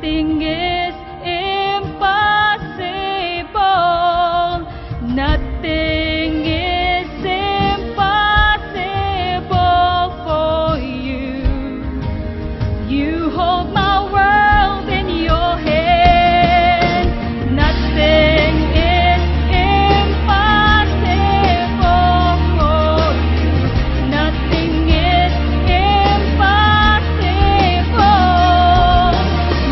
Nothing is impossible. Nothing is impossible for you. You hold my world in your hands. Nothing is impossible for you. Nothing is impossible.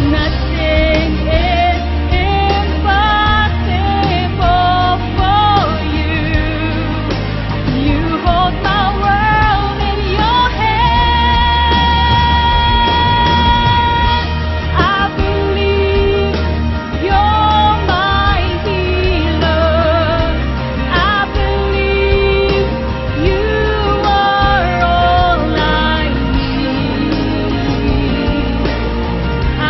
Nothing is impossible for you. You hold my world in your hands. I believe you're my healer. I believe you are all I need. I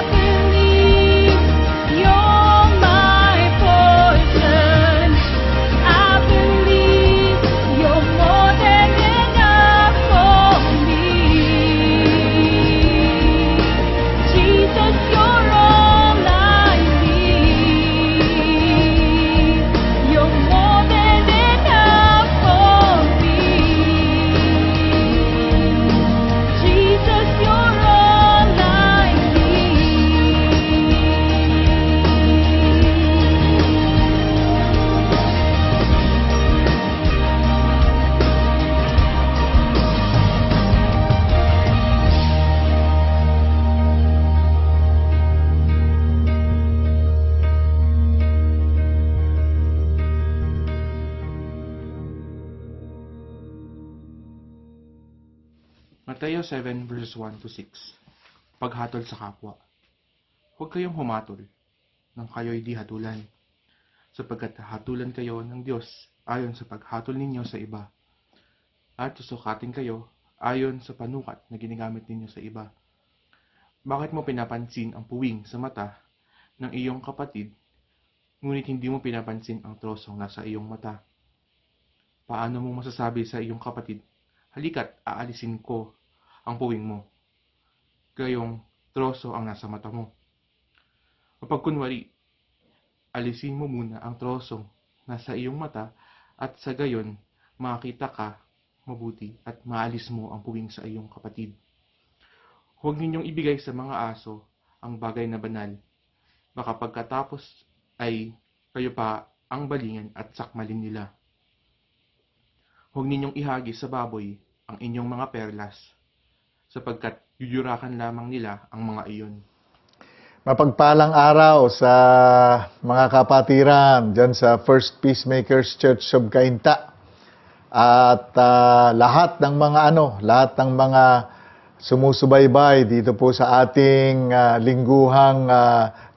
believe you're my portion. I believe you're more than enough for me. Jesus, you're all I need. You're more than enough for me. Jesus, you're all I Mateo 7 verses 1 to 6. Paghatol sa kapwa. Huwag kayong humatol nang kayo'y di hatulan, sapagkat hatulan kayo ng Diyos ayon sa paghatol ninyo sa iba, at susukatin kayo ayon sa panukat na ginagamit ninyo sa iba. Bakit mo pinapansin ang puwing sa mata ng iyong kapatid, ngunit hindi mo pinapansin ang trosong nasa iyong mata? Paano mo masasabi sa iyong kapatid, halika't aalisin ko ang puwing mo, gayong troso ang nasa mata mo? Kapag kunwari, alisin mo muna ang trosong nasa iyong mata at sa gayon makakita ka mabuti at maalis mo ang puwing sa iyong kapatid. Huwag ninyong ibigay sa mga aso ang bagay na banal, baka pagkatapos ay kayo pa ang balingan at sakmalin nila. Huwag ninyong ihagi sa baboy ang inyong mga perlas, sapagkat yuyurakan lamang nila ang mga iyon. Mapagpalang araw sa mga kapatiran dyan sa First Peacemakers Church of Cainta. At lahat ng mga sumusubaybay dito po sa ating lingguhang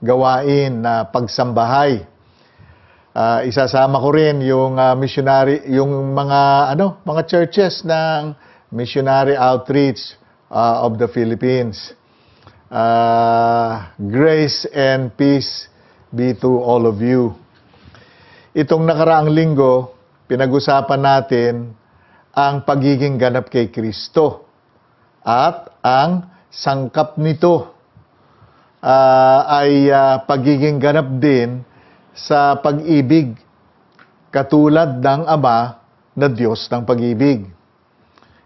gawain na pagsambahay. Isasama ko rin yung mga churches ng Missionary Outreach of the Philippines. Grace and peace be to all of you. Itong nakaraang linggo, pinag-usapan natin ang pagiging ganap kay Kristo at ang sangkap nito ay pagiging ganap din sa pag-ibig, katulad ng Ama na Diyos ng pag-ibig.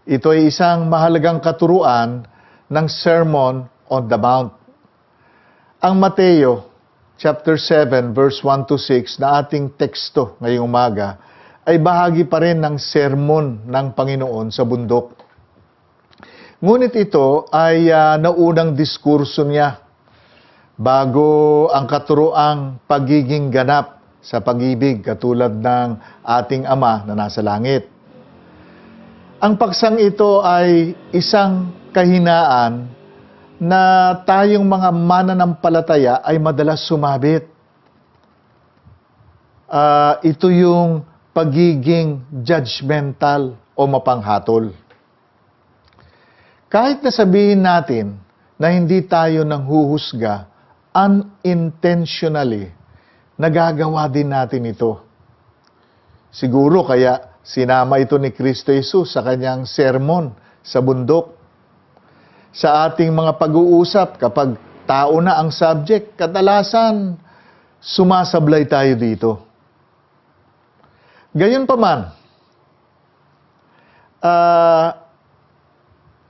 Ito ay isang mahalagang katuruan ng Sermon on the Mount. Ang Mateo chapter 7 verse 1 to 6 na ating teksto ngayong umaga ay bahagi pa rin ng sermon ng Panginoon sa bundok. Ngunit ito ay naunang diskurso niya bago ang katuroang pagiging ganap sa pag-ibig katulad ng ating Ama na nasa langit. Ang paksang ito ay isang kahinaan na tayong mga mananampalataya ay madalas sumabit. Ito yung pagiging judgmental o mapanghatol. Kahit na sabihin natin na hindi tayo nanghuhusga, unintentionally, nagagawa din natin ito. Siguro kaya sinama ito ni Kristo Jesus sa kanyang sermon sa bundok. sa ating mga pag-uusap kapag tao na ang subject, kadalasan sumasablay tayo dito. Gayunpaman,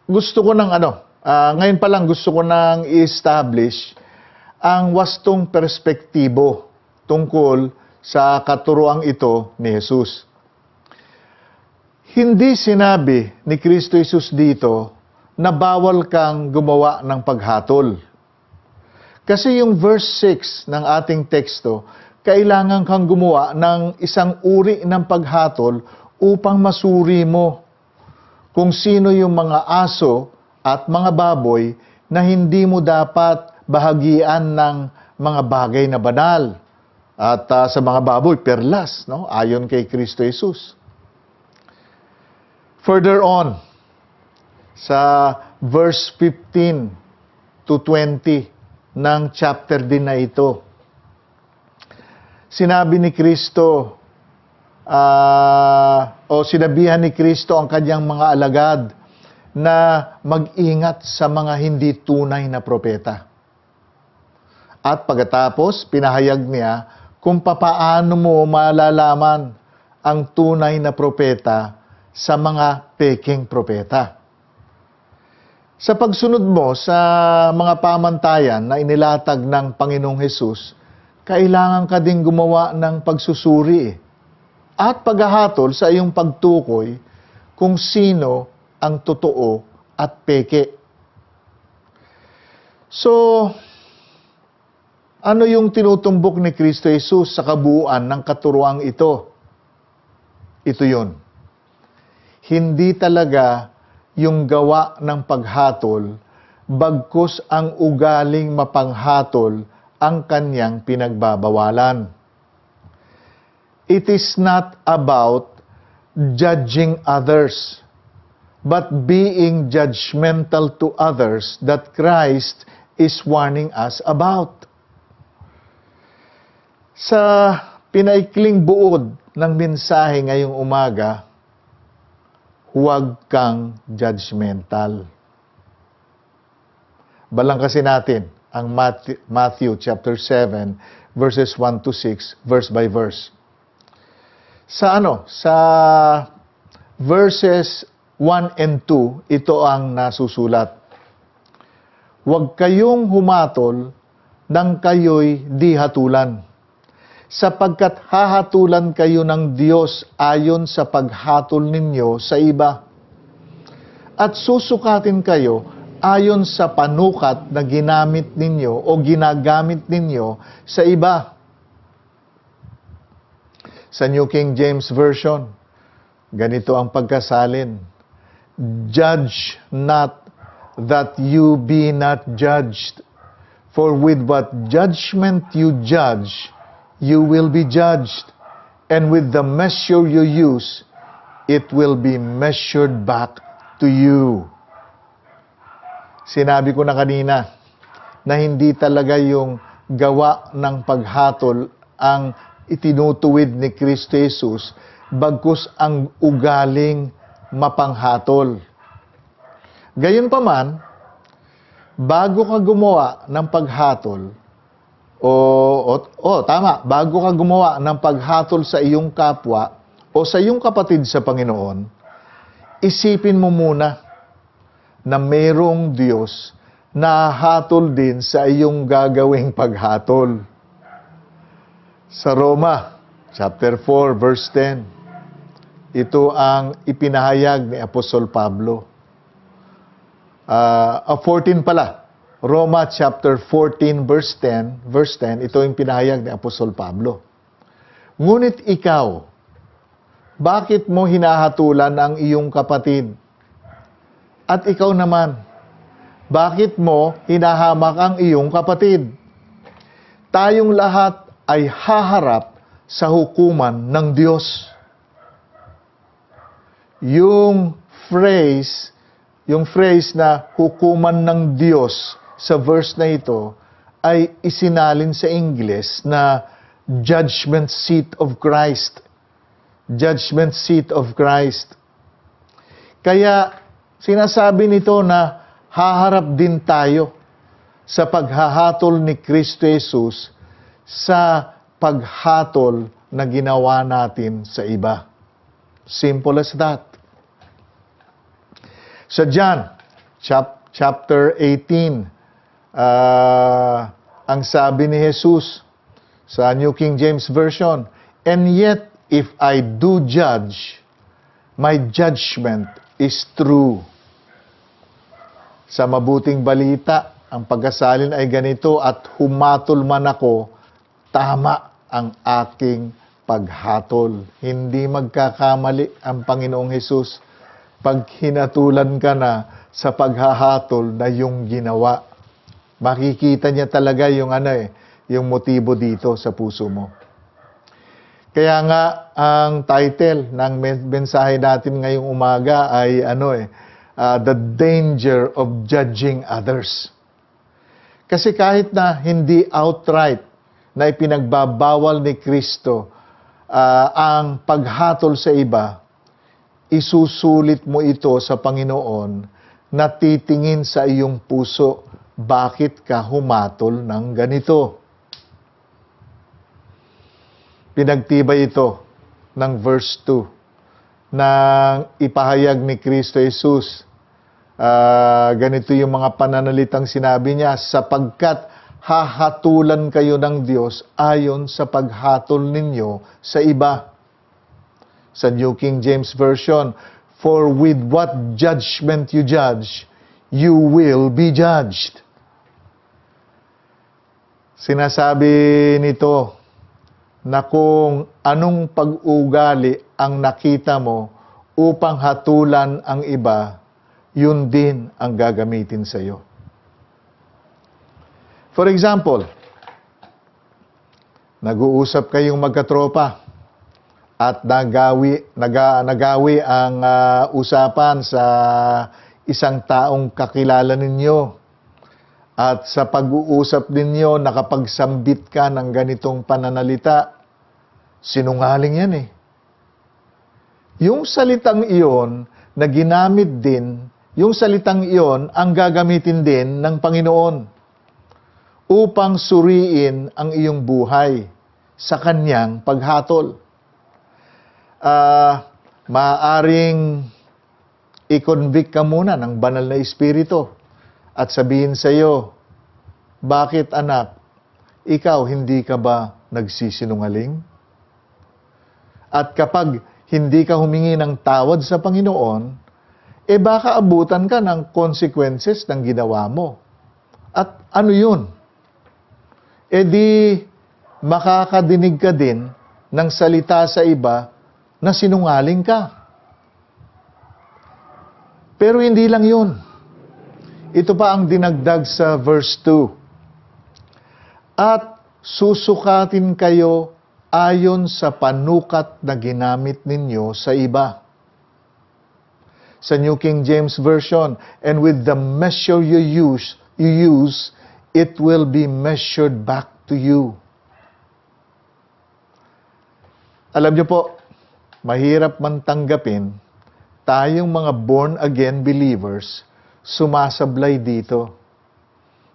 gusto ko ngayon pa lang gusto ko nang i-establish ang wastong perspektibo tungkol sa katuroang ito ni Jesus. Hindi sinabi ni Kristo Jesus dito na bawal kang gumawa ng paghatol. Kasi yung verse 6 ng ating teksto, kailangan kang gumawa ng isang uri ng paghatol upang masuri mo kung sino yung mga aso at mga baboy na hindi mo dapat bahagian ng mga bagay na banal. At sa mga baboy, perlas, no? Ayon kay Kristo Jesus. Further on, sa verse 15 to 20 ng chapter din na ito, sinabi ni Kristo, sinabihan ni Kristo ang kanyang mga alagad na mag-ingat sa mga hindi tunay na propeta. At pagkatapos, pinahayag niya kung papaano mo malalaman ang tunay na propeta sa mga peking propeta. Sa pagsunod mo sa mga pamantayan na inilatag ng Panginoong Hesus, kailangan ka ding gumawa ng pagsusuri at paghahatol sa iyong pagtukoy kung sino ang totoo at peke. So, ano yung tinutumbok ni Kristo Jesus sa kabuuan ng katuruang ito? Ito yun. Hindi talaga yung gawa ng paghatol, bagkus ang ugaling mapanghatol ang kanyang pinagbabawalan. It is not about judging others, but being judgmental to others that Christ is warning us about. Sa pinaikling buod ng mensahe ngayong umaga, huwag kang judgmental. Balang kasi natin ang Matthew chapter 7 verses 1 to 6 verse by verse. Sa verses 1 and 2, ito ang nasusulat. Huwag kayong humatol nang kayo'y di hatulan, sapagkat hahatulan kayo ng Diyos ayon sa paghatol ninyo sa iba. At susukatin kayo ayon sa panukat na ginamit ninyo o ginagamit ninyo sa iba. Sa New King James Version, ganito ang pagkasalin. Judge not that you be not judged, for with what judgment you judge, you will be judged, and with the measure you use, it will be measured back to you. Sinabi ko na kanina na hindi talaga yung gawa ng paghatol ang itinutuwid ni Kristo Jesus, bagkus ang ugaling mapanghatol. Gayunpaman, bago ka gumawa ng paghatol, bago ka gumawa ng paghatol sa iyong kapwa o sa iyong kapatid sa Panginoon, isipin mo muna na mayroong Diyos na hatol din sa iyong gagawing paghatol. Sa Roma, chapter 4, verse 10, ito ang ipinahayag ni Apostol Pablo. 14 pala. Roma chapter 14 verse 10, ito yung pinahayag ni Apostol Pablo. Ngunit ikaw, bakit mo hinahatulan ang iyong kapatid? At ikaw naman, bakit mo hinahamak ang iyong kapatid? Tayong lahat ay haharap sa hukuman ng Diyos. Yung phrase na hukuman ng Diyos sa verse na ito ay isinalin sa Ingles na judgment seat of Christ. Judgment seat of Christ. Kaya sinasabi nito na haharap din tayo sa paghahatol ni Kristo Jesus sa paghatol na ginawa natin sa iba. Simple as that. Sa John, chapter 18, ang sabi ni Jesus sa New King James Version, "And yet, if I do judge, my judgment is true." Sa mabuting balita, ang pagkasalin ay ganito, "At humatol man ako, tama ang aking paghatol." Hindi magkakamali ang Panginoong Hesus pag hinatulan ka na sa paghahatol na yung ginawa. Makikita niya talaga yung yung motibo dito sa puso mo. Kaya nga ang title ng mensahe natin ngayong umaga ay The Danger of Judging Others. Kasi kahit na hindi outright na ipinagbabawal ni Kristo ang paghatol sa iba, isusulit mo ito sa Panginoon na titingin sa iyong puso, bakit ka humatol ng ganito? Pinagtibay ito ng verse 2 nang ipahayag ni Kristo Jesus. Ganito yung mga pananalitang sinabi niya, "Sapagkat hahatulan kayo ng Diyos ayon sa paghatol ninyo sa iba." Sa New King James Version, "For with what judgment you judge, you will be judged." Sinasabi nito na kung anong pag-ugali ang nakita mo upang hatulan ang iba, yun din ang gagamitin sa iyo. For example, nag-uusap kayong magkatropa at nagawi ang usapan sa isang taong kakilala ninyo. At sa pag-uusap ninyo, nakapagsambit ka ng ganitong pananalita. Sinungaling yan eh. Yung salitang iyon na ginamit din, yung salitang iyon ang gagamitin din ng Panginoon upang suriin ang iyong buhay sa kanyang paghatol. Maaaring i-convict ka muna ng banal na espiritu at sabihin sa iyo, "Bakit anak, ikaw hindi ka ba nagsisinungaling?" At kapag hindi ka humingi ng tawad sa Panginoon, baka abutan ka ng consequences ng ginawa mo. At ano yun? Di makakadinig ka din ng salita sa iba na sinungaling ka. Pero hindi lang yun. Ito pa ang dinagdag sa verse 2. "At susukatin kayo ayon sa panukat na ginamit ninyo sa iba." Sa New King James Version, "And with the measure you use, it will be measured back to you." Alam niyo po, mahirap man tanggapin, tayong mga born-again believers, sumasablay dito.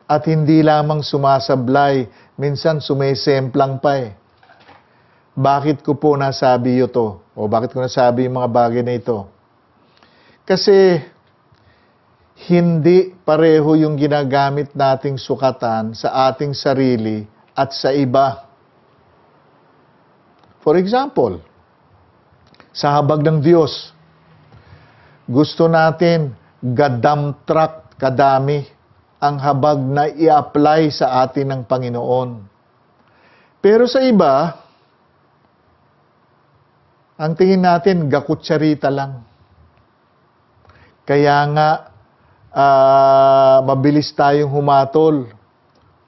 At hindi lamang sumasablay, minsan sumesemplang pa eh. Bakit ko po nasabi ito? O bakit ko nasabi yung mga bagay na ito? Kasi hindi pareho yung ginagamit nating sukatan sa ating sarili at sa iba. For example, sa habag ng Diyos, gusto natin gadamtrak kadami ang habag na i-apply sa atin ng Panginoon. Pero sa iba, ang tingin natin gakutsarita lang. Kaya nga, mabilis tayong humatol.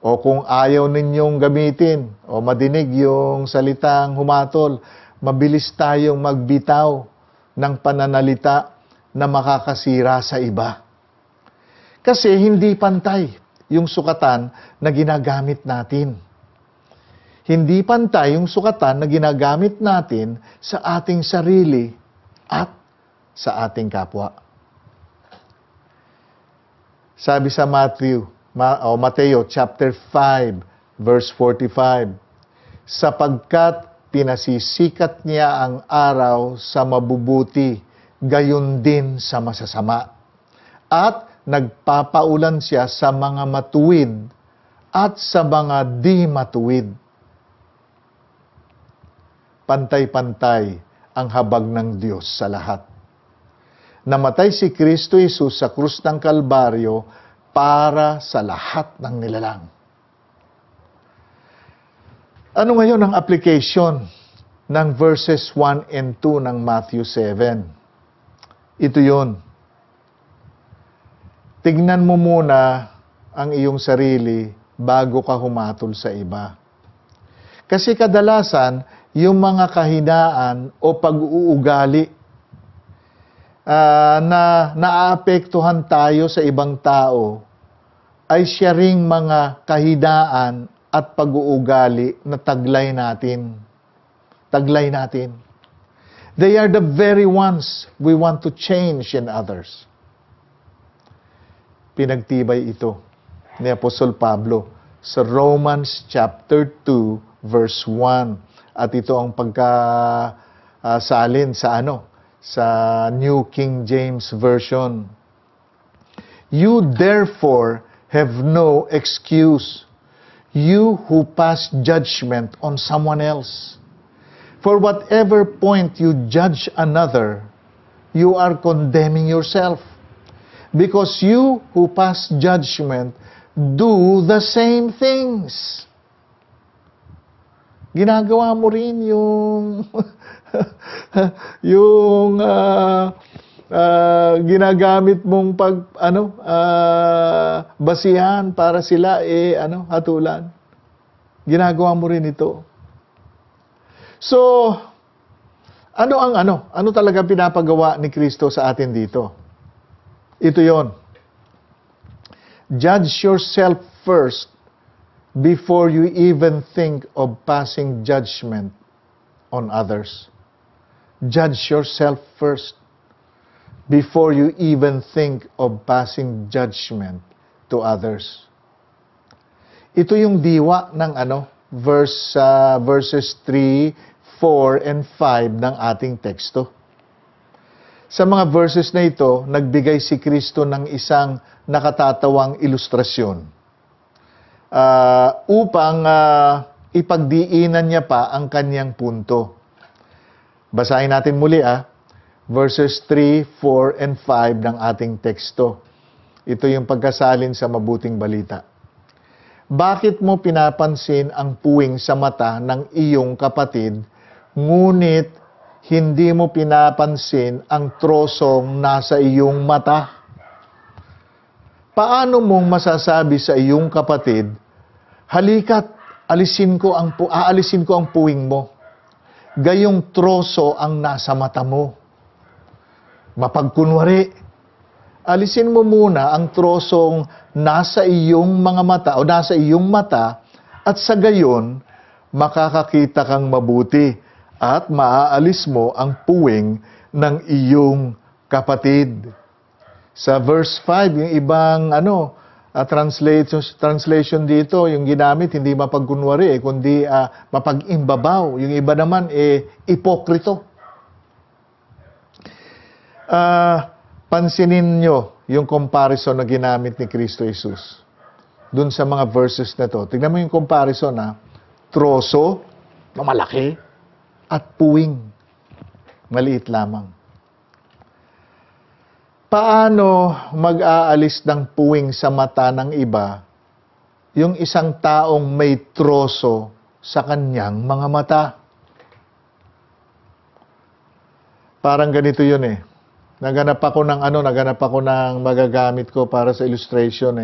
O kung ayaw ninyong gamitin o madinig yung salitang humatol, mabilis tayong magbitaw ng pananalita na makakasira sa iba. Kasi hindi pantay yung sukatan na ginagamit natin. Hindi pantay yung sukatan na ginagamit natin sa ating sarili at sa ating kapwa. Sabi sa Mateo chapter 5, verse 45, sapagkat pinasisikat niya ang araw sa mabubuti, gayon din sa masasama. At nagpapaulan siya sa mga matuwid at sa mga di matuwid. Pantay-pantay ang habag ng Diyos sa lahat. Namatay si Kristo Jesus sa krus ng Kalbaryo para sa lahat ng nilalang. Ano ngayon ang application ng verses 1 and 2 ng Matthew 7? Ito yun. Tignan mo muna ang iyong sarili bago ka humatol sa iba. Kasi kadalasan, yung mga kahinaan o pag-uugali na naaapektuhan tayo sa ibang tao ay siya ring mga kahinaan at pag-uugali na taglay natin. Taglay natin. They are the very ones we want to change in others. Pinagtibay ito ni Apostol Pablo sa Romans chapter 2 verse 1. At ito ang pagkasalin sa New King James Version. You therefore have no excuse, you who pass judgment on someone else. For whatever point you judge another, you are condemning yourself. Because you who pass judgment do the same things. Ginagawa mo rin yung ginagamit mong basihan para sila hatulan. Ginagawa mo rin ito. So, ano talaga pinapagawa ni Kristo sa atin dito? Ito 'yon. Judge yourself first before you even think of passing judgment on others. Judge yourself first before you even think of passing judgment to others. Ito yung diwa ng verses 3, 4, and 5 ng ating teksto. Sa mga verses na ito, nagbigay si Kristo ng isang nakatatawang ilustrasyon upang ipagdiinan niya pa ang kanyang punto. Basahin natin muli verses 3, 4, and 5 ng ating teksto. Ito yung pagkasalin sa mabuting balita. Bakit mo pinapansin ang puwing sa mata ng iyong kapatid, ngunit hindi mo pinapansin ang trosong nasa iyong mata? Paano mong masasabi sa iyong kapatid, halika't aalisin ko ang puwing mo, gayong troso ang nasa mata mo? Mapagkunwari, alisin mo muna ang trosong nasa iyong mga mata o nasa iyong mata at sa gayon, makakakita kang mabuti at maaalis mo ang puwing ng iyong kapatid. Sa verse 5, yung ibang translation dito, yung ginamit, hindi mapagkunwari, kundi mapag-imbabaw. Yung iba naman, ipokrito. Pansinin nyo yung comparison na ginamit ni Kristo Jesus dun sa mga verses na to. Tignan mo yung comparison troso na malaki at puwing maliit lamang. Paano mag-aalis ng puwing sa mata ng iba yung isang taong may troso sa kanyang mga mata? Parang ganito yun Naganap ako ng magagamit ko para sa illustration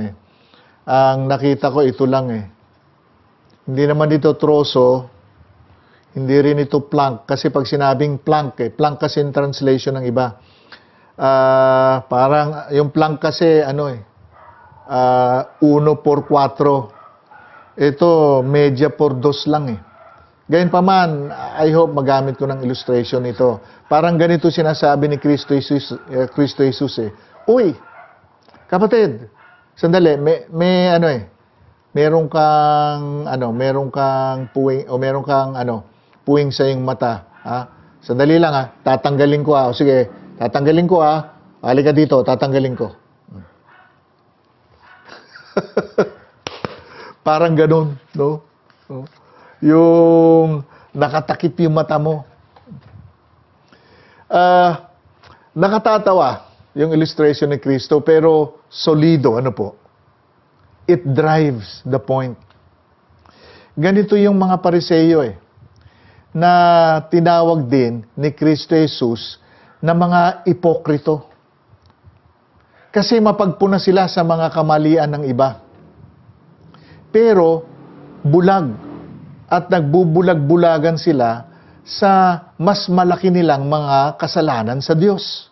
Ang nakita ko ito lang Hindi naman dito troso, hindi rin ito plank. Kasi pag sinabing plank plank kasi in translation ng iba. Parang yung plank kasi 1 por 4. Ito media por 2 lang Gayunpaman, I hope magamit ko ng illustration ito. Parang ganito sinasabi ni Kristo Jesus Uy, kapatid, Sandali, may ano eh. Meron kang puwing o meron kang puwing sa iyong mata, ha? Sandali lang ha. Tatanggalin ko ha. O sige, tatanggalin ko ha. Halika dito, tatanggalin ko. Parang ganun, no? Yung nakatakip yung mata mo. Nakatatawa yung illustration ni Kristo, pero solido, ano po? It drives the point. Ganito yung mga Pariseyo na tinawag din ni Kristo Jesus na mga ipokrito. Kasi mapagpuna sila sa mga kamalian ng iba. Pero bulag at nagbubulag-bulagan sila sa mas malaki nilang mga kasalanan sa Diyos.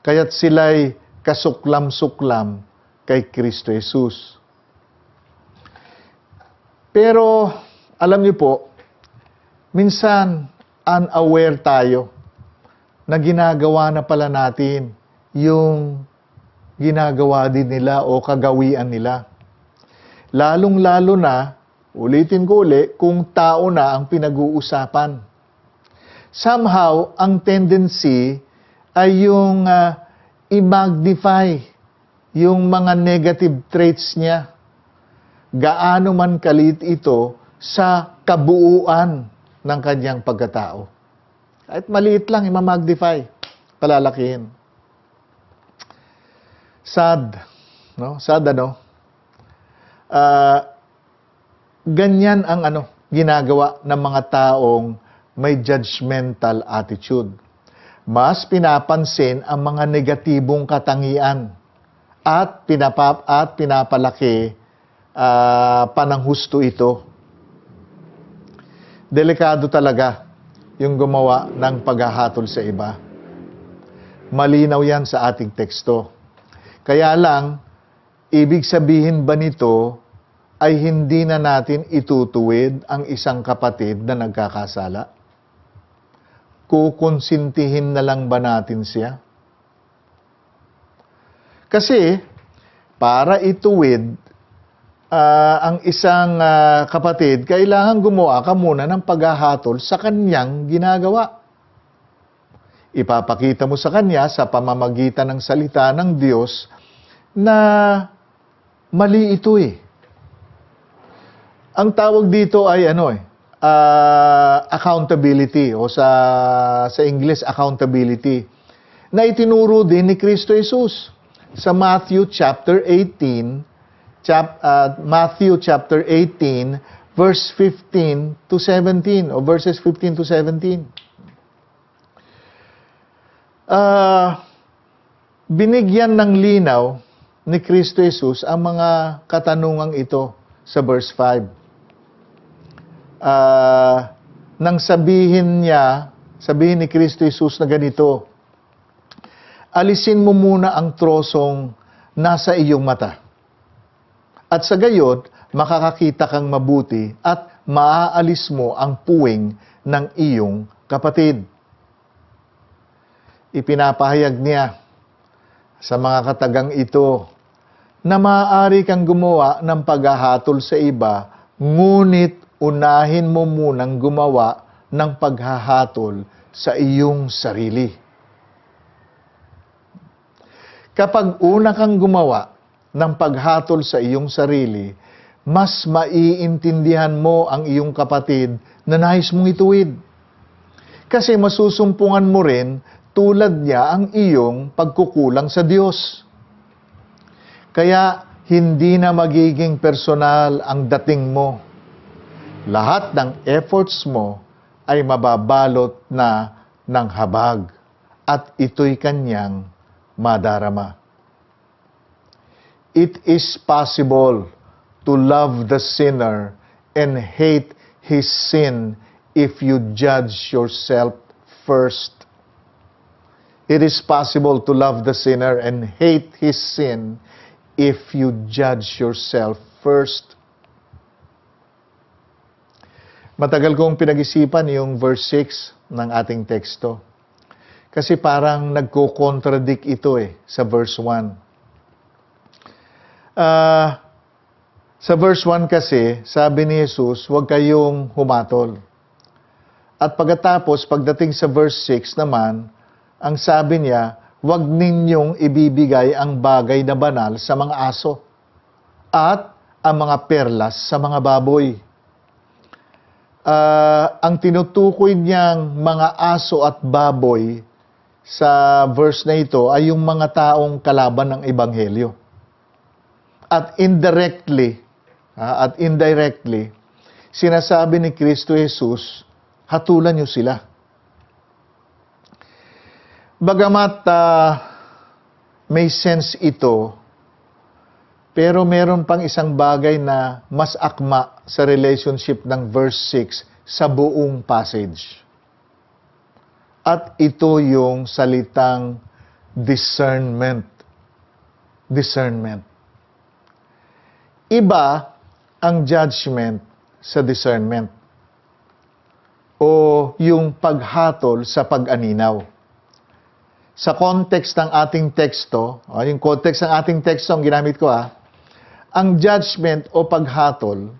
Kaya't sila'y kasuklam-suklam kay Kristo Jesus. Pero, alam niyo po, minsan unaware tayo na ginagawa na pala natin yung ginagawa din nila o kagawian nila. Lalong-lalo na, ulitin ko uli, kung tao na ang pinag-uusapan. Somehow, ang tendency ay yung i-magnify yung mga negative traits niya. Gaano man kalit ito sa kabuuan ng kanyang pagkatao. Kahit maliit lang, i-magnify, palalakihin. Sad, no? Sad, ano? Ganyan ang ginagawa ng mga taong may judgmental attitude. Mas pinapansin ang mga negatibong katangian at pinapalaki pananghusto ito. Delikado talaga yung gumawa ng paghahatol sa iba. Malinaw yan sa ating teksto. Kaya lang, ibig sabihin ba nito ay hindi na natin itutuwid ang isang kapatid na nagkakasala? Kukonsintihin na lang ba natin siya? Kasi, para ituwid ang isang kapatid, kailangan gumawa ka muna ng paghahatol sa kanyang ginagawa. Ipapakita mo sa kanya sa pamamagitan ng salita ng Diyos na mali ito Ang tawag dito ay accountability o sa English accountability na itinuro din ni Kristo Jesus sa Matthew chapter 18 verse 15 to 17 o verses 15 to 17. Binigyan ng linaw ni Kristo Jesus ang mga katanungang ito sa verse 5. Nang sabihin ni Kristo Jesus na ganito, alisin mo muna ang trosong nasa iyong mata. At sa gayon, makakakita kang mabuti at maaalis mo ang puwing ng iyong kapatid. Ipinapahayag niya sa mga katagang ito na maaari kang gumawa ng paghahatol sa iba, ngunit unahin mo munang gumawa ng paghahatol sa iyong sarili. Kapag una kang gumawa ng paghatol sa iyong sarili, mas maiintindihan mo ang iyong kapatid na nais mong ituwid. Kasi masusumpungan mo rin tulad niya ang iyong pagkukulang sa Diyos. Kaya hindi na magiging personal ang dating mo. Lahat ng efforts mo ay mababalot na ng habag at ito'y kanyang madarama. It is possible to love the sinner and hate his sin if you judge yourself first. It is possible to love the sinner and hate his sin if you judge yourself first. Matagal kong pinag-isipan yung verse 6 ng ating teksto. Kasi parang nagko-contradict ito sa verse 1. Sa verse 1 kasi, sabi ni Jesus, huwag kayong humatol. At pagkatapos, pagdating sa verse 6 naman, ang sabi niya, huwag ninyong ibibigay ang bagay na banal sa mga aso at ang mga perlas sa mga baboy. Ang tinutukoy niyang mga aso at baboy sa verse na ito ay yung mga taong kalaban ng Ebanghelyo. At indirectly, sinasabi ni Kristo Jesus, hatulan niyo sila. Bagamat may sense ito, pero meron pang isang bagay na mas akma sa relationship ng verse 6 sa buong passage. At ito yung salitang discernment. Discernment. Iba ang judgment sa discernment o yung paghatol sa pag-aninaw. Sa context ng ating teksto, yung context ng ating teksto ang ginamit ko ang judgment o paghatol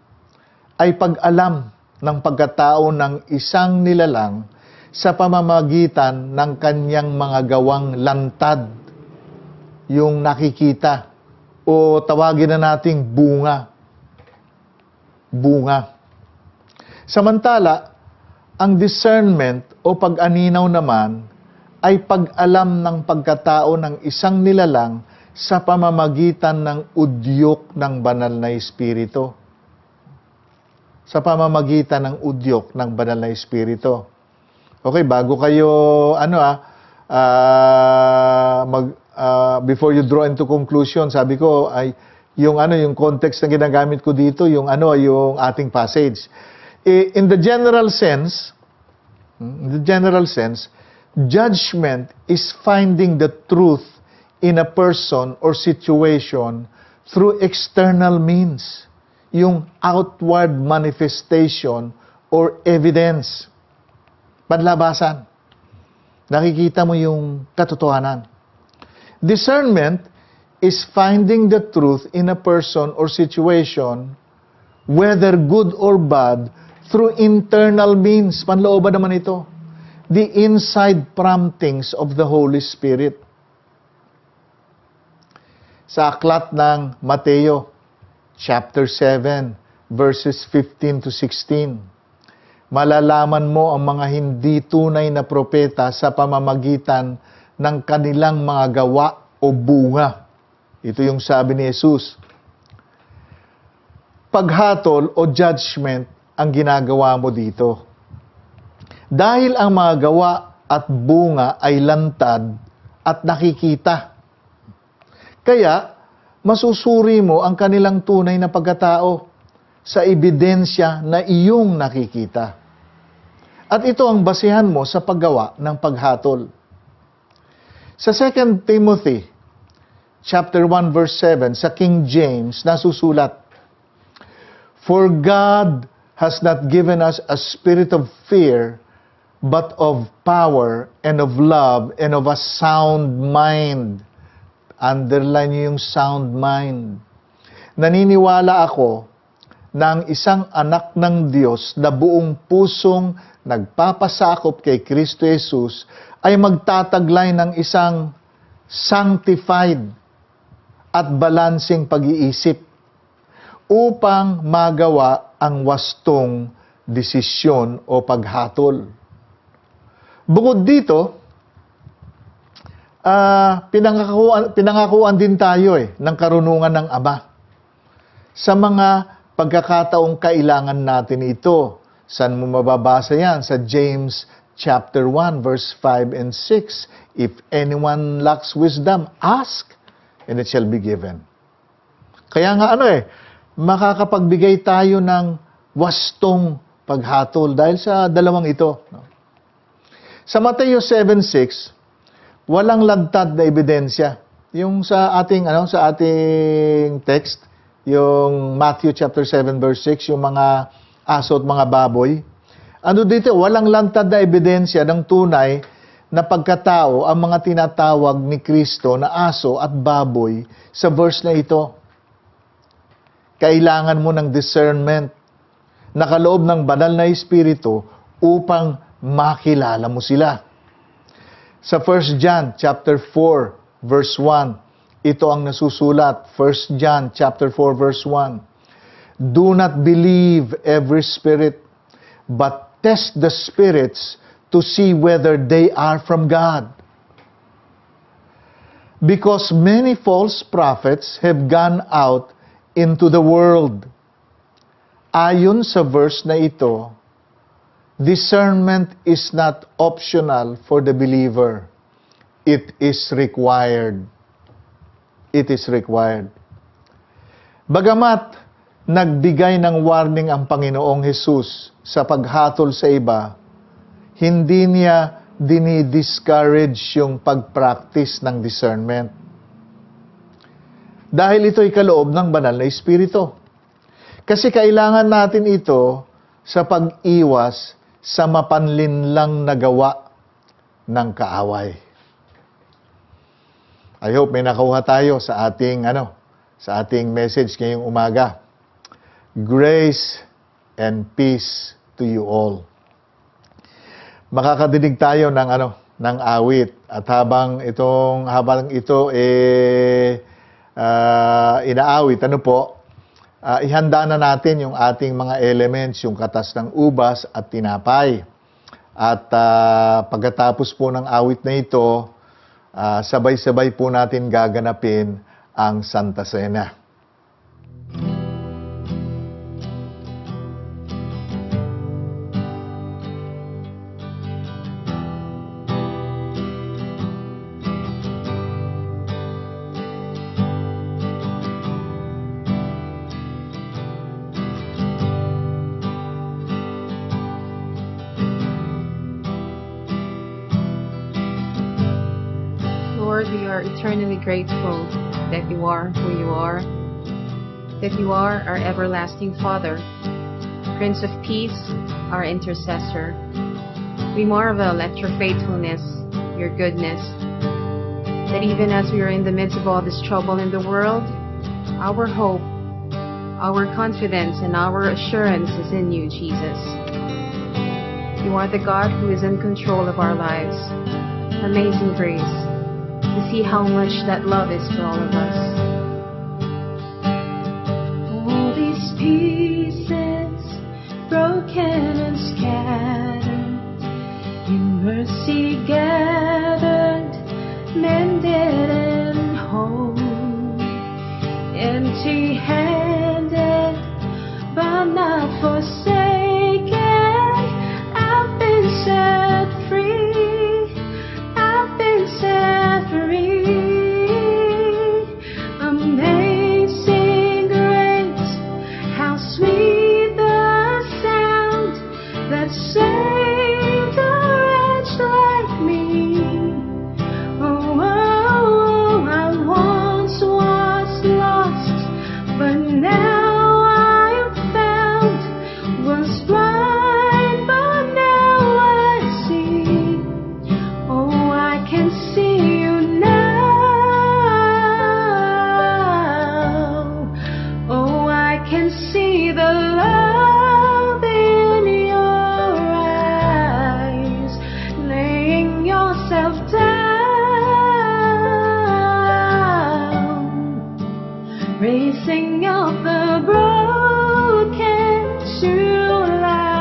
ay pag-alam ng pagkatao ng isang nilalang sa pamamagitan ng kanyang mga gawang lantad, yung nakikita, o tawagin na nating bunga. Bunga. Samantala, ang discernment o pag-aninaw naman ay pag-alam ng pagkatao ng isang nilalang sa pamamagitan ng udyok ng banal na Espiritu. Sa pamamagitan ng udyok ng banal na Espiritu. Okay, bago kayo, before you draw into conclusion, sabi ko, ay yung context na ginagamit ko dito, yung ating passage. In the general sense, judgment is finding the truth in a person or situation through external means, yung outward manifestation or evidence. Panlabasan. Nakikita mo yung katotohanan. Discernment is finding the truth in a person or situation, whether good or bad, through internal means. Panlooban naman ito. The inside promptings of the Holy Spirit. Sa aklat ng Mateo, chapter 7, verses 15 to 16, malalaman mo ang mga hindi tunay na propeta sa pamamagitan ng kanilang mga gawa o bunga. Ito yung sabi ni Jesus. Paghatol o judgment ang ginagawa mo dito. Dahil ang mga gawa at bunga ay lantad at nakikita. Kaya, masusuri mo ang kanilang tunay na pagkatao sa ebidensya na iyong nakikita. At ito ang basehan mo sa paggawa ng paghatol. Sa 2 Timothy, chapter 1, verse 7, sa King James, nasusulat, For God has not given us a spirit of fear, but of power and of love and of a sound mind. Underline niyo yung sound mind. Naniniwala ako na ang isang anak ng Diyos na buong pusong nagpapasakop kay Kristo Jesus ay magtataglay ng isang sanctified at balansing pag-iisip upang magawa ang wastong desisyon o paghatol. Bukod dito, pinangakuan din tayo ng karunungan ng Ama. Sa mga pagkakataong kailangan natin ito. Saan mo mababasa yan? Sa James chapter 1, verse 5 and 6. If anyone lacks wisdom, ask, and it shall be given. Kaya nga makakapagbigay tayo ng wastong paghatol dahil sa dalawang ito. Sa Mateo 7:6, walang lantad na ebidensya. Yung sa ating text, yung Matthew chapter 7 verse 6, yung mga aso at mga baboy. Dito, walang lantad na ebidensya ng tunay na pagkatao ang mga tinatawag ni Kristo na aso at baboy sa verse na ito. kailangan mo ng discernment na kaloob ng banal na Espiritu upang makilala mo sila. Sa 1 John chapter 4 verse 1, ito ang nasusulat. 1 John chapter 4 verse 1. Do not believe every spirit, but test the spirits to see whether they are from God. Because many false prophets have gone out into the world. Ayon sa verse na ito, discernment is not optional for the believer. It is required. It is required. Bagamat nagbigay ng warning ang Panginoong Hesus sa paghatol sa iba, hindi niya dinidiscourage yung pag-practice ng discernment. Dahil ito'y kaloob ng banal na Espiritu. Kasi kailangan natin ito sa pag-iwas sa mapanlinlang na gawa ng kaaway. I hope may nakuha tayo sa ating message ngayong umaga. Grace and peace to you all. Makakadinig tayo ng awit, at habang ito inaawit, ihanda na natin yung ating mga elements, yung katas ng ubas at tinapay. At pagkatapos po ng awit na ito, sabay-sabay po natin gaganapin ang Santa Cena. Lord, we are eternally grateful that you are who you are, that you are our everlasting Father, Prince of Peace, our intercessor. We marvel at your faithfulness, your goodness, that even as we are in the midst of all this trouble in the world, our hope, our confidence, and our assurance is in you, Jesus. You are the God who is in control of our lives. Amazing grace, to see how much that love is for all of us. All these pieces, broken and scattered, in mercy gathered, mended and whole, empty-handed, but not forsaken. I've been set free. I've been set free. Amazing grace, how sweet the sound that saved a wretch like me. Oh, oh, I once was lost, but now I am found. Was blind, but now I see. Oh, I can see you now. Oh, I can see the love in your eyes, laying yourself down, raising up the broken to life.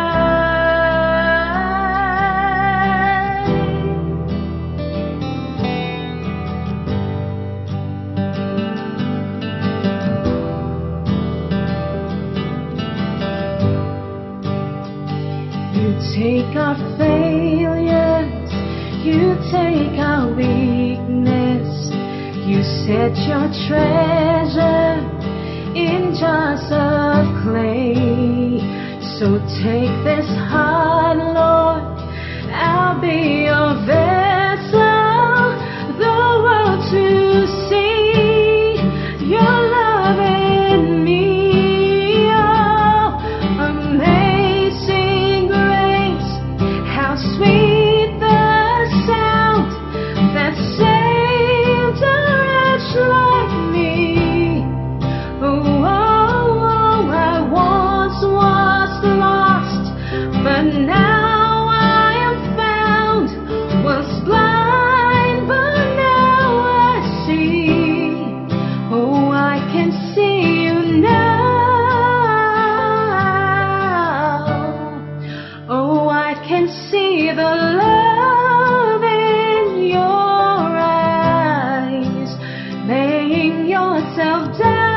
You take our failures, you take our weakness, you set your treasure in jars of clay. So take this heart, Lord, I'll be your vessel, the world to see your love in me. Oh, amazing grace, how sweet the sound that saved a wretch like me. can see you now. Oh, I can see the love in your eyes, laying yourself down,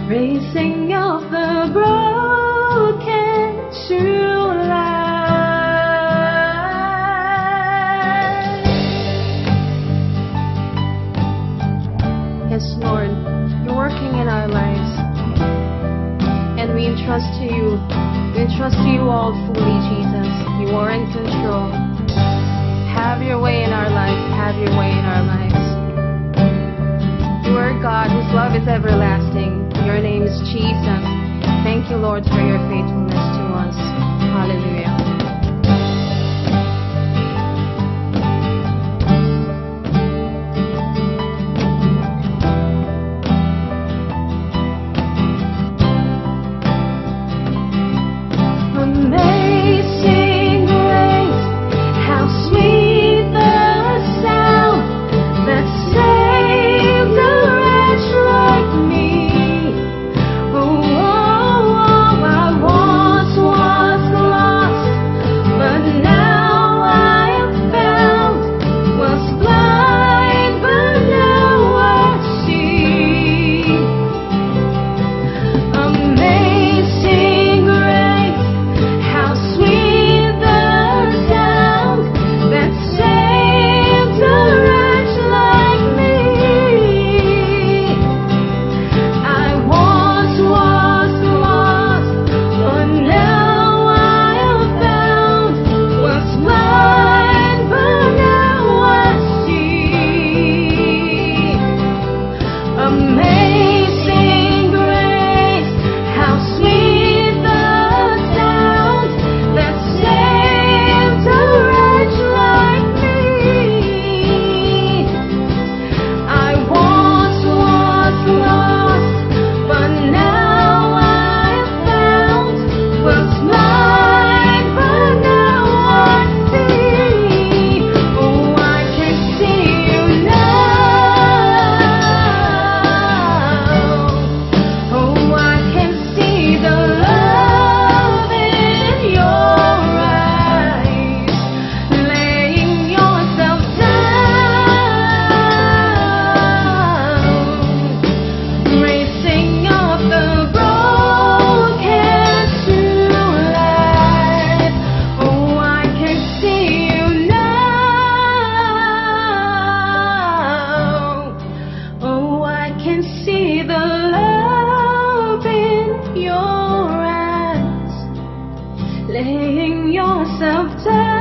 raising up the broken to life. Yes, Lord, you're working in our lives. And we entrust to you. We entrust to you all fully, Jesus. You are in control. Have your way in our lives. Have your way in our lives. You are God whose love is everlasting. Your name is Jesus. Thank you, Lord, for your faithfulness to us. Hallelujah. Amazing grace, how sweet the sound that saved a wretch like me. Oh, I once was lost, but now I am found. Was blind, but now I see. Amazing grace, how sweet the sound that saved a wretch like me. I once was lost, but now I am found. Was blind, but now I see. Amazing grace, how sweet the sound that saved a wretch like me. I once was lost, but now I am found. Was blind, but now I see. Oh, I can see you now. Oh, I can see the love in your eyes, laying yourself down, raising up the broken to life. Oh, I can see you now. Oh, I can see the love in your eyes, laying yourself down,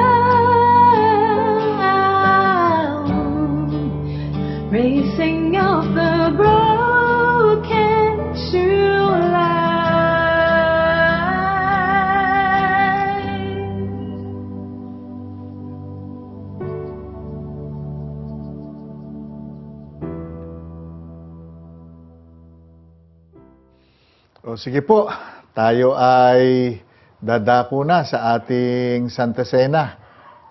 raising up the broken to life. O sige po, tayo ay dadako na sa ating Santa Cena.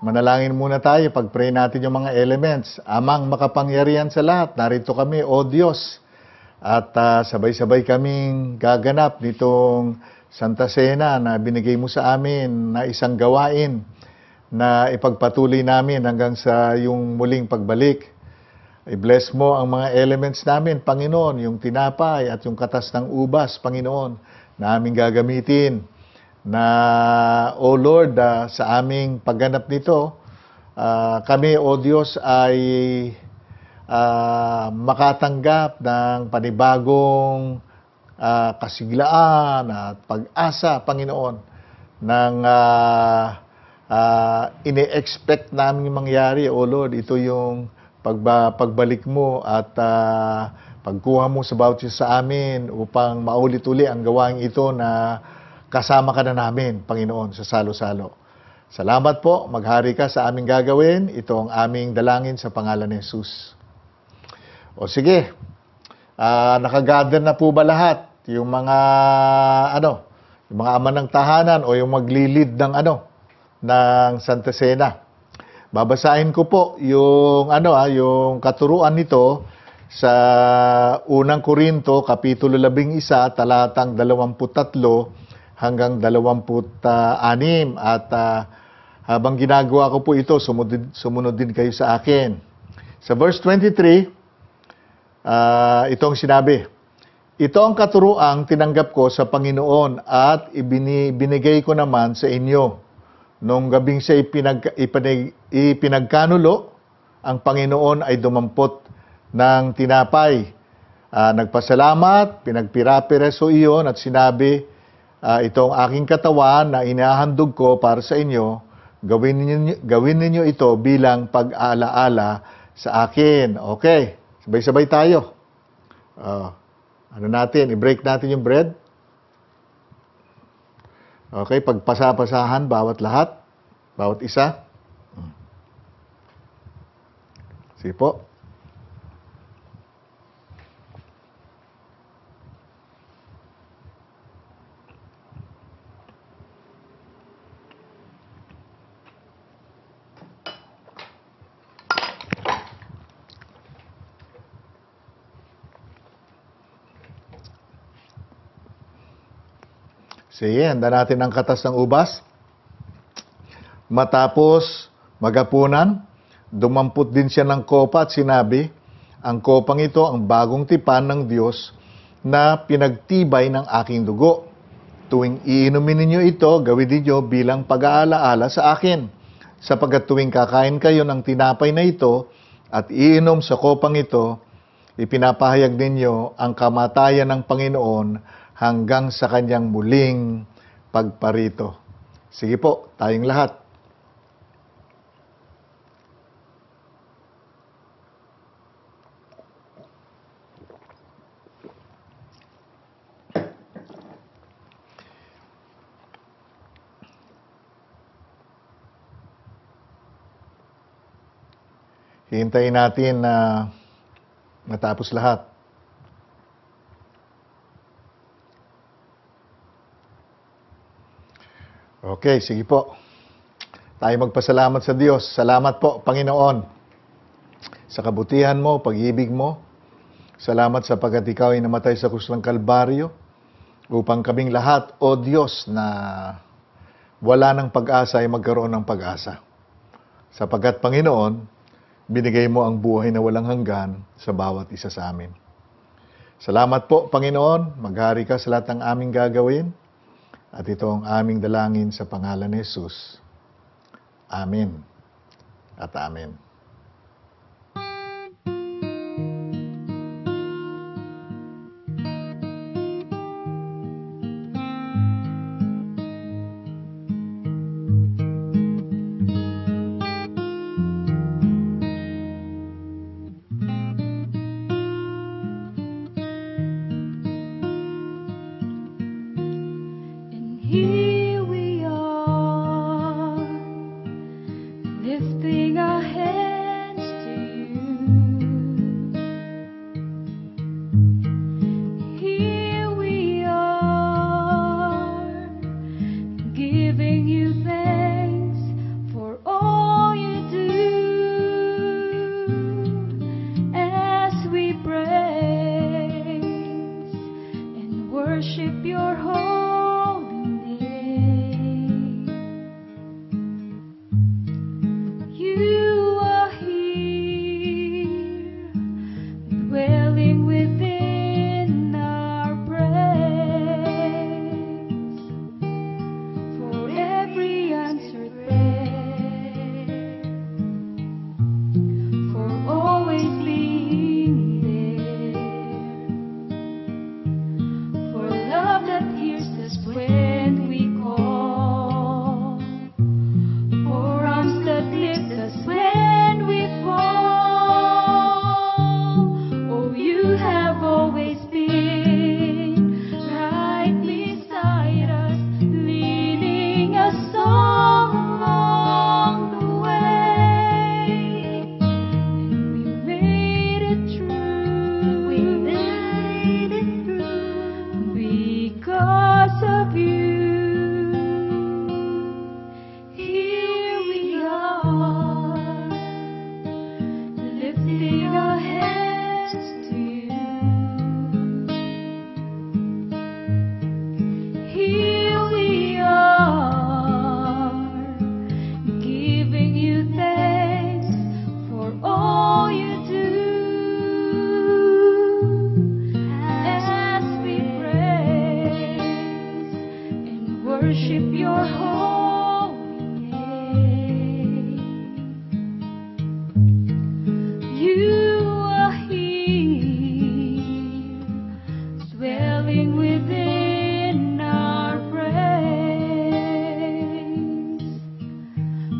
Manalangin muna tayo, pag-pray natin yung mga elements. Amang makapangyarihan sa lahat, narito kami, O Diyos. At sabay-sabay kaming gaganap nitong Santa Cena na binigay mo sa amin na isang gawain na ipagpatuloy namin hanggang sa yung muling pagbalik. I-bless mo ang mga elements namin, Panginoon, yung tinapay at yung katas ng ubas, Panginoon, na aming gagamitin. Na, O Lord, sa aming pagganap nito, kami, O Diyos, ay makatanggap ng panibagong kasiglaan at pag-asa, Panginoon, ng ine-expect namin mangyari, O Lord. Ito yung pagbalik mo at pagkuha mo sa bawat isa sa amin upang maulit-uli ang gawain ito na kasama ka na namin, Panginoon, sa salo-salo. Salamat po, maghari ka sa aming gagawin. Ito ang aming dalangin sa pangalan ni Jesus. O sige, nakagather na po ba lahat? Yung mga, yung mga ama ng tahanan o yung maglilid ng ng Santa Cena. Babasahin ko po yung yung katuruan nito sa unang Korinto kapitulo 11 talatang 23 hanggang 26 at habang ginagawa ko po ito, sumunod din kayo sa akin. Sa verse 23, itong sinabi, ito ang katuruang tinanggap ko sa Panginoon at ibinigay ko naman sa inyo. Nung gabing siya ipinagkanulo, ang Panginoon ay dumampot ng tinapay. Nagpasalamat, pinagpira-pireso iyon at sinabi, itong aking katawan na inahandog ko para sa inyo, gawin ninyo ito bilang pag-aalaala sa akin. Okay, sabay-sabay tayo. I-break natin yung bread. Okay, pagpasa-pasahan bawat isa. Sige po. Sige, handa natin ang katas ng ubas. Matapos magapunan, dumampot din siya ng kopa at sinabi, ang kopang ito ang bagong tipan ng Diyos na pinagtibay ng aking dugo. Tuwing iinumin ninyo ito, gawin ninyo bilang pag-aalaala sa akin. Sapagkat tuwing kakain kayo ng tinapay na ito at iinom sa kopang ito, ipinapahayag ninyo ang kamatayan ng Panginoon hanggang sa kanyang muling pagparito. Sige po, tayong lahat. Hintayin natin na matapos lahat. Okay, sige po. Tayo magpasalamat sa Diyos. Salamat po, Panginoon, sa kabutihan mo, pag-ibig mo. Salamat sapagkat ikaw ay namatay sa krus ng Kalbaryo upang kaming lahat, O Diyos, na wala ng pag-asa ay magkaroon ng pag-asa. Sapagkat, Panginoon, binigay mo ang buhay na walang hanggan sa bawat isa sa amin. Salamat po, Panginoon. Maghari ka sa lahat ng aming gagawin. At ito ang aming dalangin sa pangalan ni Jesus. Amen at amen. And here we are, lifting our hands to you. Here we are, giving you thanks for all you do. As we praise and worship your holy name. lifting our hands to you. Here we are, giving you thanks for all you do. As we praise and worship your holy name. You are here, dwelling within our praise.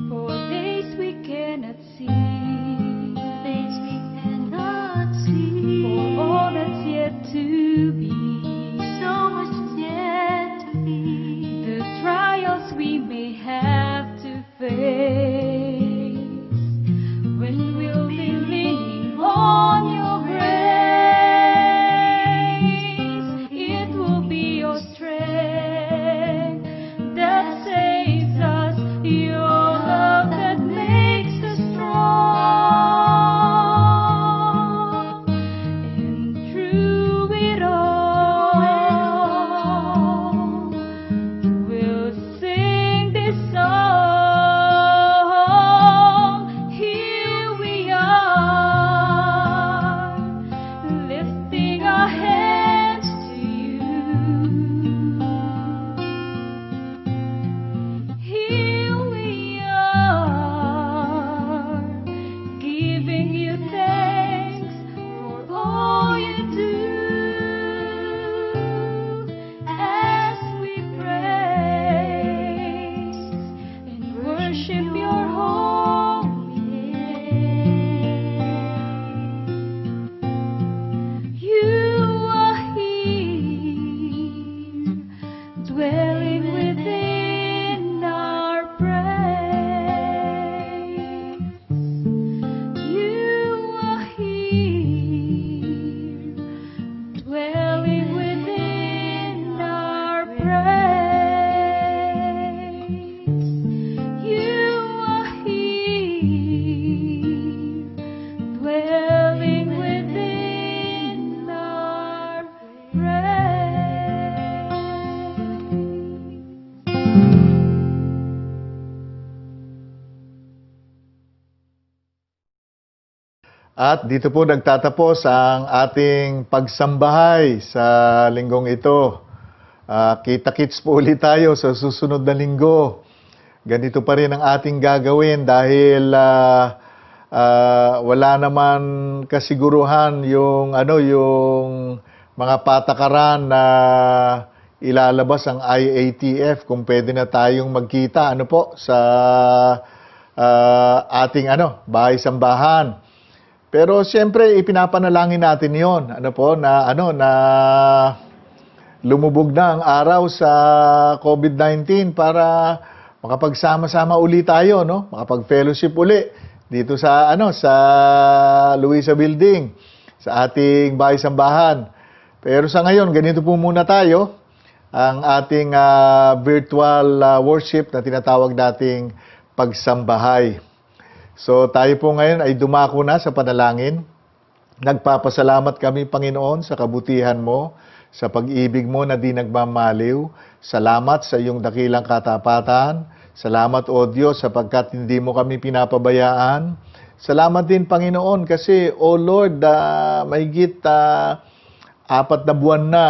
For days we cannot see, for all that's yet to be, so much yet to be. The trials we may have to face, when we'll be leaning on your grace. It will be your strength that saves us, your love that makes us strong. And through it all, we'll sing this song. Here we are, lifting our hands to you. Here we are, giving you thanks for all you do. As we praise and worship your holy name. You are here, dwelling within our praise. You are here, dwelling within our praise. You are here, dwelling within our praise. At dito po nagtatapos ang ating pagsambahay sa linggong ito. Kita-kits po ulit tayo sa susunod na linggo. Ganito pa rin ang ating gagawin dahil wala naman kasiguruhan yung yung mga patakaran na ilalabas ang IATF kung pwede na tayong magkita sa ating bahay-sambahan. Pero siyempre ipinapanalangin natin 'yon. Na lumubog na ang araw sa COVID-19 para makapagsama-sama uli tayo, makapag-fellowship uli dito sa sa Luisa Building, sa ating bahay-sambahan. Pero sa ngayon, ganito po muna tayo ang ating virtual worship na tinatawag nating pagsambahay. So tayo po ngayon ay dumako na sa panalangin. Nagpapasalamat kami, Panginoon, sa kabutihan mo, sa pag-ibig mo na di nagmamaliw. Salamat sa iyong dakilang katapatan. Salamat, O Diyos, sapagkat hindi mo kami pinapabayaan. Salamat din, Panginoon, kasi, O Lord, mahigit 4 na buwan na.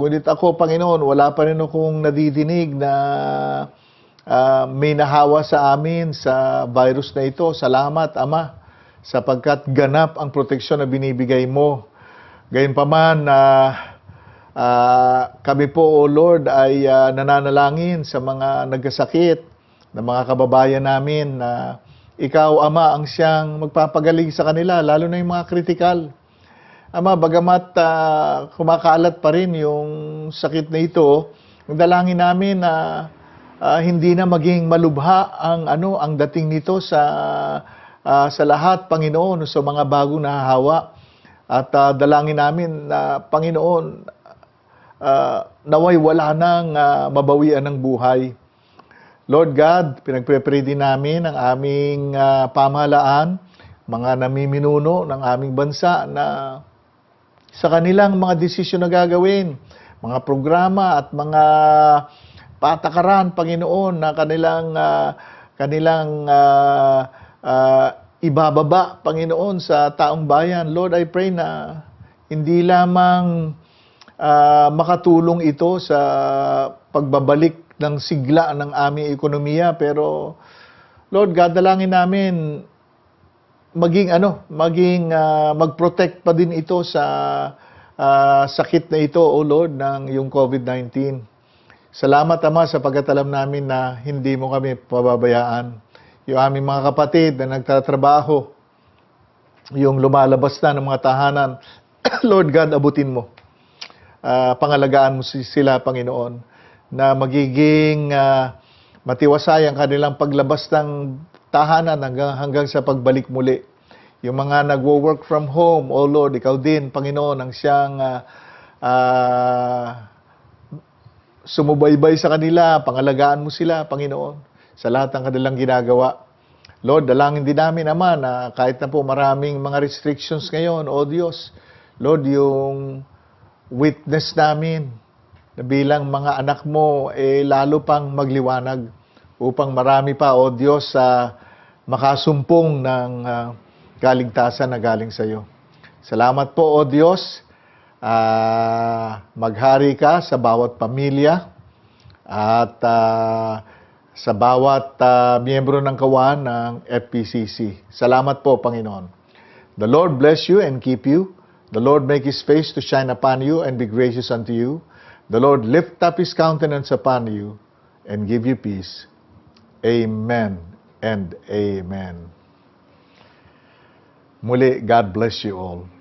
Ngunit ako, Panginoon, wala pa rin akong nadidinig na may nahawa sa amin sa virus na ito. Salamat, Ama, sapagkat ganap ang proteksyon na binibigay mo. Gayunpaman, kami po, O Lord, ay nananalangin sa mga nagkasakit, na mga kababayan namin na Ikaw, Ama, ang siyang magpapagaling sa kanila, lalo na yung mga kritikal. Ama, bagamat kumakalat pa rin yung sakit na ito, ang dalangin namin na hindi na maging malubha ang dating nito sa lahat, Panginoon, sa mga bagong nahahawa. At dalangin namin na, Panginoon, naway wala nang mabawian ng buhay. Lord God, pinagpre-pray din namin ang aming pamahalaan. mga namiminuno ng aming bansa na sa kanilang mga desisyon na gagawin, mga programa at mga patakaran, Panginoon, na kanilang ibababa, Panginoon, sa taong bayan. Lord, I pray na hindi lamang makatulong ito sa pagbabalik ng sigla ng aming ekonomiya, pero Lord, God, dalangin namin mag-protect pa din ito sa sakit na ito, O Lord, ng yung COVID-19. Salamat, Ama, sapagkat alam namin na hindi mo kami pababayaan. Yung aming mga kapatid na nagtatrabaho, yung lumalabas na ng mga tahanan, Lord God, abutin mo. Pangalagaan mo sila, Panginoon, na magiging matiwasay ang kanilang paglabas ng tahanan hanggang sa pagbalik muli. Yung mga nagwo-work from home, O Lord, ikaw din, Panginoon, ang siyang sumubaybay sa kanila, pangalagaan mo sila, Panginoon, sa lahat ng kanilang ginagawa. Lord, dalangin din namin, Ama, na kahit na po maraming mga restrictions ngayon, O Diyos, Lord, yung witness namin na bilang mga anak mo, lalo pang magliwanag upang marami pa, O Diyos, makasumpong ng kaligtasan na galing sa iyo. Salamat po, O Diyos. Maghari ka sa bawat pamilya at sa bawat miyembro ng kawan ng FPCC. Salamat po, Panginoon. The Lord bless you and keep you. The Lord make His face to shine upon you and be gracious unto you. The Lord lift up His countenance upon you and give you peace. Amen and amen. Muli, God bless you all.